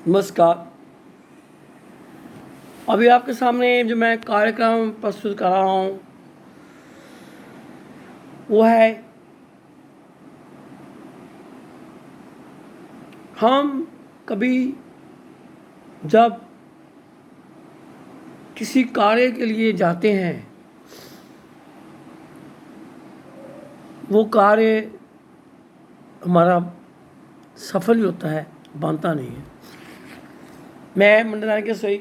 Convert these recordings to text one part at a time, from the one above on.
नमस्कार। अभी आपके सामने जो मैं कार्यक्रम प्रस्तुत कर रहा हूँ वो है हम कभी जब किसी कार्य के लिए जाते हैं वो कार्य हमारा सफल ही होता है, बनता नहीं है। मैं मंडलान के सही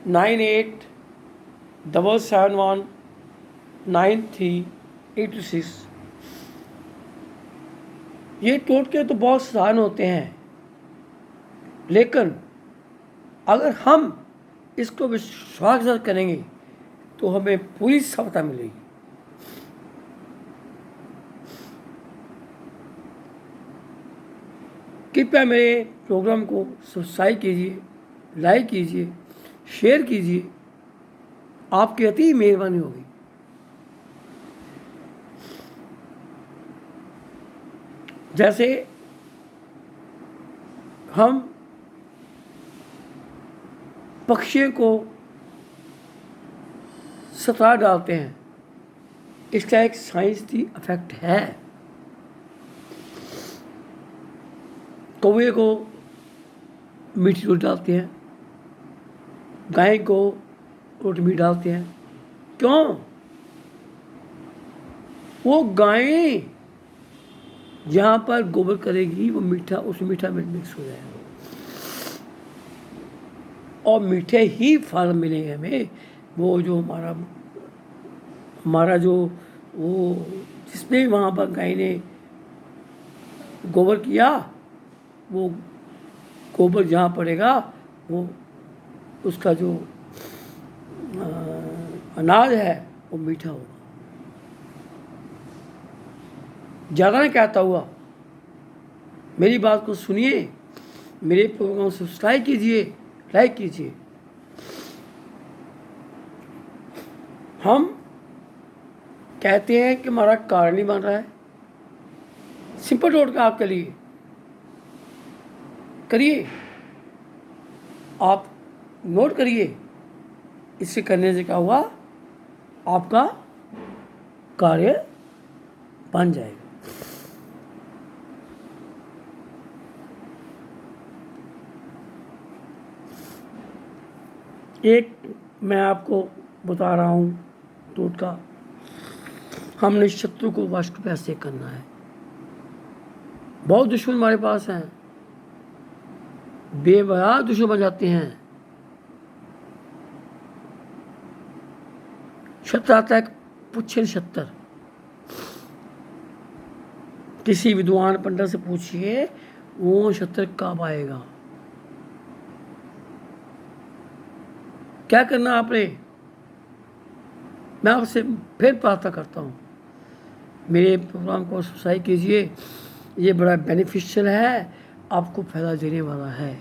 9877193826 ये टोटके तो बहुत आसान होते हैं, लेकिन अगर हम इसको विश्वास करेंगे तो हमें पूरी सफलता मिलेगी। कृपया मेरे प्रोग्राम को सब्सक्राइब कीजिए, लाइक कीजिए, शेयर कीजिए, आपकी अति मेहरबानी होगी। जैसे हम पक्षियों को सतह डालते हैं, इसका एक साइंसी इफेक्ट है। कौवे को मीठी रोटी डालते हैं, गाय को रोटी मीठी डालते हैं। क्यों? वो गाय जहाँ पर गोबर करेगी वो मीठा, उस मीठा में मिक्स हो जाएगा और मीठे ही फल मिलेंगे हमें। वो जो हमारा जो वो जिसने वहाँ पर गाय ने गोबर किया, वो गोबर जहाँ पड़ेगा वो उसका जो अनाज है वो मीठा होगा। ज़्यादा नहीं कहता हुआ, मेरी बात को सुनिए, मेरे प्रोग्राम सब्सक्राइब कीजिए, लाइक कीजिए। हम कहते हैं कि हमारा कार्य नहीं बन रहा है। सिंपल टोटका आपके लिए करिए, आप नोट करिए। इससे करने से क्या हुआ, आपका कार्य बन जाएगा। एक मैं आपको बता रहा हूँ टोटका, हमने शत्रु को वश कैसे करना है। बहुत दुश्मन हमारे पास हैं, बेवजह दुश्मन बन जाते हैं। शत्र आता है पुच्छे नक्षत्र। किसी विद्वान पंडित से पूछिए वो नक्षत्र कब आएगा। क्या करना आपने? मैं आपसे फिर प्रार्थना करता हूँ, मेरे प्रोग्राम को सब्सक्राइब कीजिए। ये बड़ा बेनिफिशियल है, आपको फायदा देने वाला है।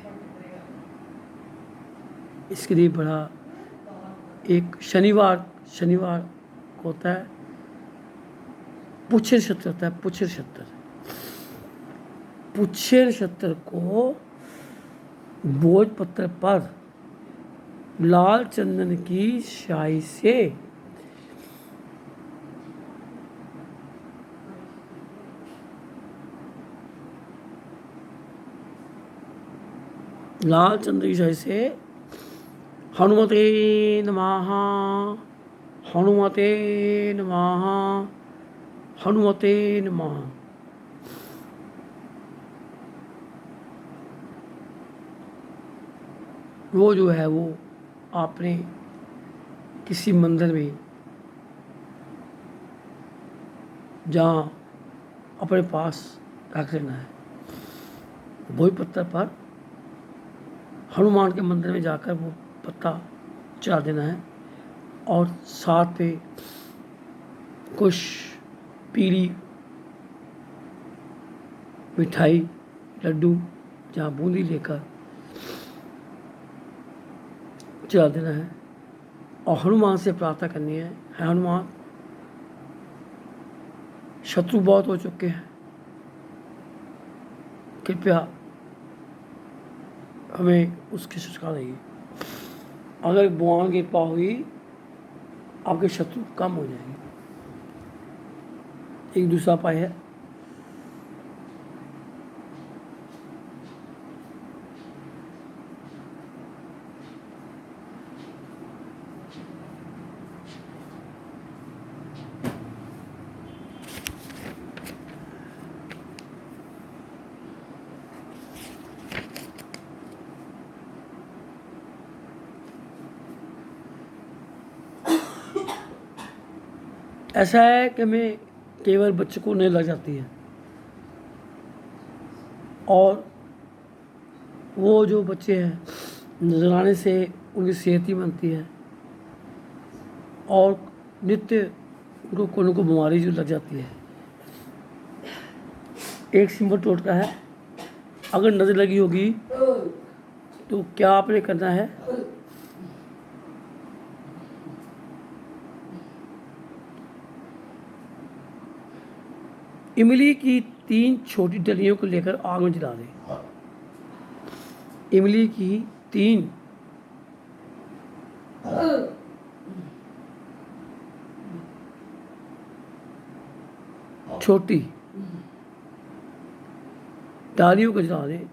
इसके लिए बड़ा एक शनिवार होता है, पुच्छे नक्षत्र होता है। पुच्छे नक्षत्र को भोजपत्र पर लाल चंदन की स्याही से हनुमते नमः, हनुमते नमः, हनुमते नमः। वो जो है वो आपने किसी मंदिर में जहाँ अपने पास रख लेना है। वही पत्थर पर हनुमान के मंदिर में जाकर वो पत्ता चढ़ा देना है और साथ पे कुछ पीली मिठाई, लड्डू, जहाँ बूंदी लेकर चढ़ा देना है और हनुमान से प्रार्थना करनी है, हनुमान शत्रु बहुत हो चुके हैं, कृपया हमें उसकी शिक्षा देगी। अगर भगवान की कृपा हुई, आपके शत्रु कम हो जाएंगे। एक दूसरा उपाय है, ऐसा है कि हमें केवल बच्चे को नहीं लग जाती है, और वो जो बच्चे हैं नजर आने से उनकी सेहत ही बनती है, और नित्य उनको कोई न कोई बीमारी जो लग जाती है। एक सिंपल टोटका है, अगर नज़र लगी होगी तो क्या आपने करना है, इमली की 3 छोटी डलियों को लेकर आग में जला दें। इमली की 3 छोटी डालियों को जला दें।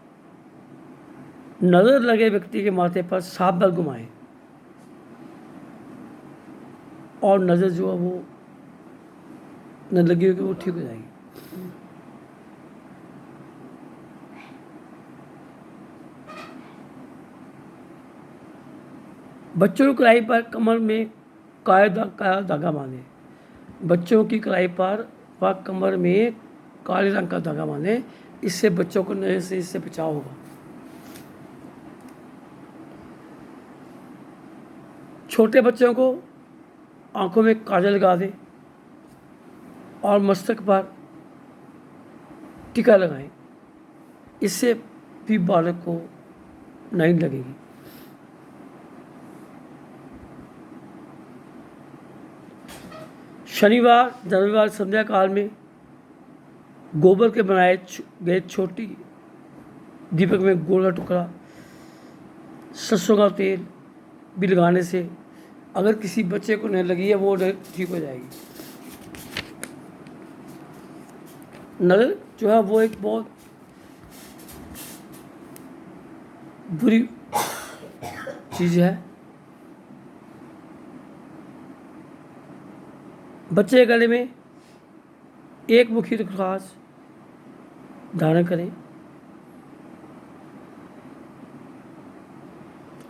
नजर लगे व्यक्ति के माथे पर 7 बार घुमाएं, और नजर जो है वो न लगी होगी वो ठीक हो जाएगी। बच्चों की कलाई पर कमर में काला धागा बांधे। बच्चों की कलाई पर व कमर में काले रंग का धागा बांधे, इससे बच्चों को नजर से इससे बचाव होगा। छोटे बच्चों को आंखों में काजल लगा दें और मस्तक पर टीका लगाएं, इससे भी बालक को नींद लगेगी। शनिवार रविवार संध्या काल में गोबर के बनाए गए छोटी दीपक में गोला टुकड़ा सरसों का तेल भी लगाने से अगर किसी बच्चे को नहीं लगी है वो ठीक हो जाएगी। नजर जो है वो एक बहुत बुरी चीज़ है। बच्चे के गले में एक मुखी रुद्राक्ष धारण करें।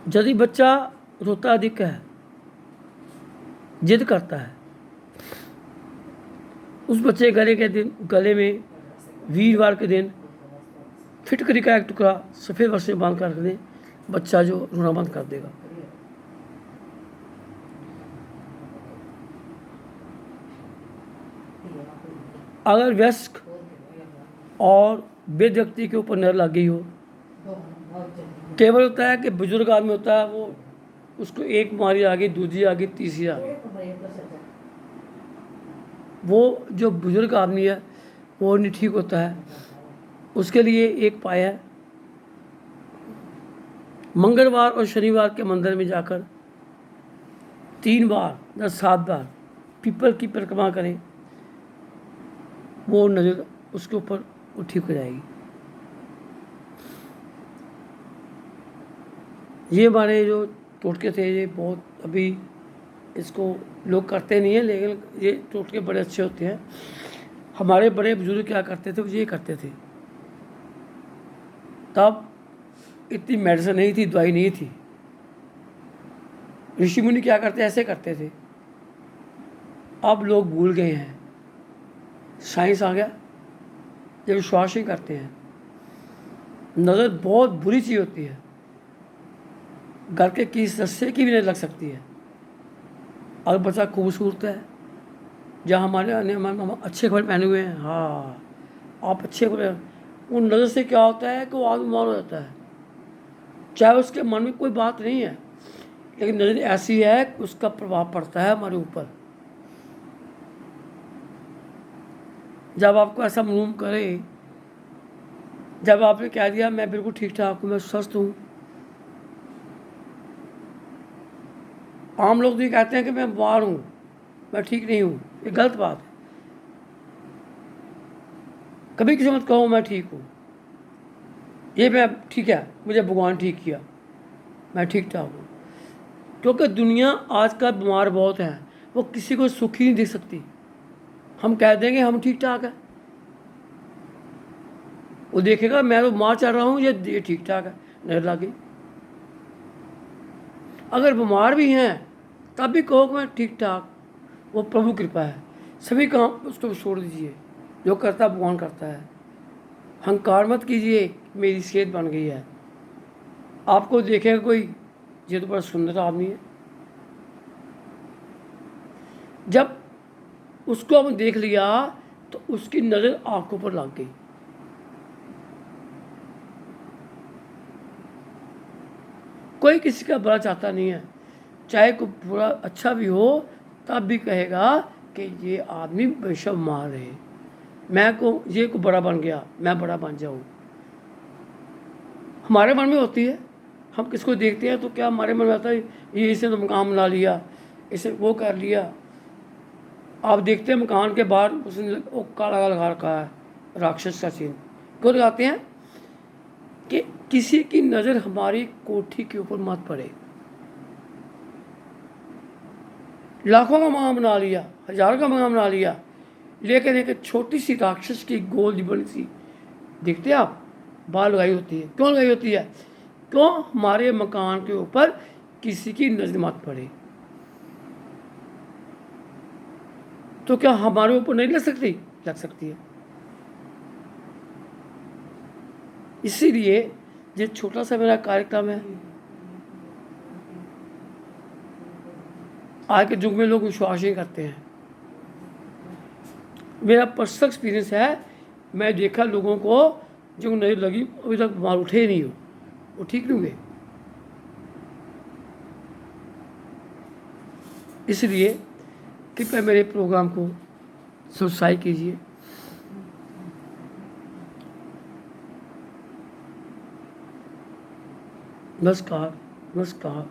यदि बच्चा रोता अधिक है, जिद करता है, उस बच्चे गले में वीरवार के दिन फिटकरी का एक टुकड़ा सफ़ेद वस्त्र में बांध कर रख दें, बच्चा जो रोना बंद कर देगा। अगर वयस्क और वृद्ध व्यक्ति के ऊपर नजर लग गई हो, केवल होता है कि बुजुर्ग आदमी होता है वो उसको एक बीमारी आ गई, दूसरी आ गई, तीसरी आ गई, वो जो बुजुर्ग आदमी है वो नहीं ठीक होता है। उसके लिए एक उपाय है, मंगलवार और शनिवार के मंदिर में जाकर 3 बार या 7 बार पीपल की परिक्रमा करें, वो नजर उसके ऊपर वो ठीक हो जाएगी। ये हमारे जो टोटके थे ये बहुत अभी इसको लोग करते नहीं हैं, लेकिन ये टोटके बड़े अच्छे होते हैं। हमारे बड़े बुजुर्ग क्या करते थे, वो ये करते थे। तब इतनी मेडिसिन नहीं थी, दवाई नहीं थी। ऋषि मुनि क्या करते, ऐसे करते थे। अब लोग भूल गए हैं, साइंस आ गया, ये विश्वास ही करते हैं। नज़र बहुत बुरी चीज़ होती है, घर के किसी सदस्य की भी नहीं लग सकती है। अगर बच्चा खूबसूरत है, जहाँ हमारे अच्छे कपड़े पहने हुए हैं, हाँ आप अच्छे कपड़े, उन नज़र से क्या होता है कि वो आदमी बीमार हो जाता है। चाहे उसके मन में कोई बात नहीं है, लेकिन नज़र ऐसी है कि उसका प्रभाव पड़ता है हमारे ऊपर। जब आपको ऐसा मालूम करे, जब आपने कह दिया मैं बिल्कुल ठीक ठाक हूँ, मैं स्वस्थ हूँ, आम लोग तो ये कहते हैं कि मैं बीमार हूँ, मैं ठीक नहीं हूँ, ये गलत बात है। कभी किसी मत कहो मैं ठीक हूँ, ये मैं ठीक है, मुझे भगवान ठीक किया, मैं ठीक ठाक हूँ। क्योंकि दुनिया आजकल बीमार बहुत है, वो किसी को सुखी नहीं दे सकती। हम कह देंगे हम ठीक ठाक है, वो देखेगा मैं तो बीमार चल रहा हूँ, ये ठीक ठाक है, नजर लगी। अगर बीमार भी हैं तब भी कहो कि मैं ठीक ठाक, वो प्रभु कृपा है। सभी काम उसको छोड़ दीजिए, जो करता भगवान करता है। अहंकार मत कीजिए मेरी सेहत बन गई है, आपको देखेगा कोई ये तो बड़ा सुंदर आदमी है, जब उसको हमने देख लिया तो उसकी नज़र आंखों पर लग गई। कोई किसी का बुरा चाहता नहीं है, चाहे कोई बुरा अच्छा भी हो तब भी कहेगा कि ये आदमी बेशक मार रहे, मैं को ये को बड़ा बन गया, मैं बड़ा बन जाऊँ। हमारे मन में होती है, हम किसको देखते हैं तो क्या हमारे मन में आता है ये इसने तो मकान बना लिया, इसे वो कर लिया। आप देखते हैं मकान के बाहर उसने वो काला लगा रखा है, राक्षस का चिन्ह। क्यों लगाते हैं? कि किसी की नज़र हमारी कोठी के ऊपर मत पड़े। लाखों का मकान बना लिया, हजारों का मकान बना लिया, लेकिन एक छोटी सी राक्षस की गोल बड़ी सी देखते हैं आप, बाल लगाई होती है। क्यों लगाई होती है? क्यों? हमारे मकान के ऊपर किसी की नजर मत पड़े। तो क्या हमारे ऊपर नहीं लग सकती? लग सकती है। इसीलिए ये छोटा सा मेरा कार्यक्रम है। आज के युग में लोग विश्वास नहीं करते हैं। मेरा पर्सनल एक्सपीरियंस है, मैं देखा लोगों को जो नजर लगी अभी तक बीमार उठे ही नहीं हो, वो ठीक नहीं हुए। इसलिए कृपया मेरे प्रोग्राम को सब्सक्राइब कीजिए। नमस्कार, नमस्कार।